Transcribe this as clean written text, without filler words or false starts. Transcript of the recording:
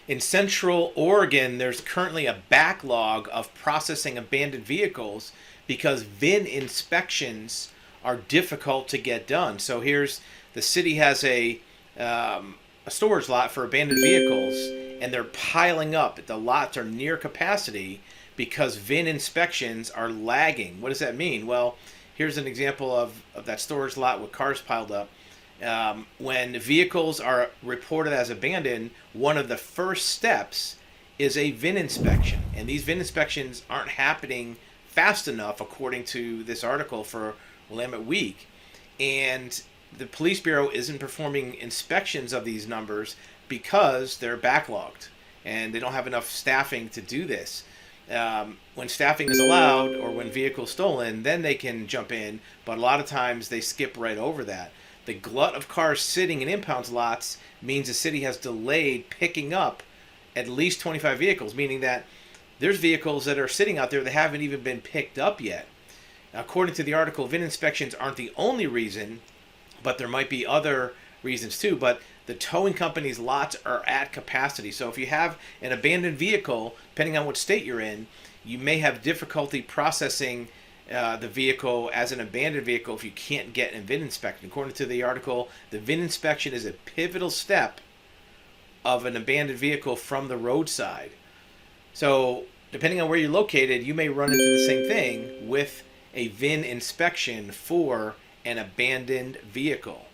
In Central Oregon, there's currently a backlog of processing abandoned vehicles because VIN inspections are difficult to get done. So here's the city has a storage lot for abandoned vehicles, and they're piling up. The lots are near capacity because VIN inspections are lagging. What does that mean? Well, here's an example of that storage lot with cars piled up. When vehicles are reported as abandoned, one of the first steps is a VIN inspection. And these VIN inspections aren't happening fast enough, according to this article for Willamette Week. And the police bureau isn't performing inspections of these numbers because they're backlogged and they don't have enough staffing to do this. When staffing is allowed or when vehicles stolen, then they can jump in, but a lot of times they skip right over that. The glut of cars sitting in impound lots means the city has delayed picking up at least 25 vehicles, meaning that there's vehicles that are sitting out there that haven't even been picked up yet. According to the article, VIN inspections aren't the only reason, but there might be other reasons too. But the towing company's lots are at capacity. So if you have an abandoned vehicle, depending on what state you're in, you may have difficulty processing the vehicle as an abandoned vehicle if you can't get a VIN inspection. According to the article, the VIN inspection is a pivotal step of an abandoned vehicle from the roadside. So depending on where you're located, you may run into the same thing with a VIN inspection for an abandoned vehicle.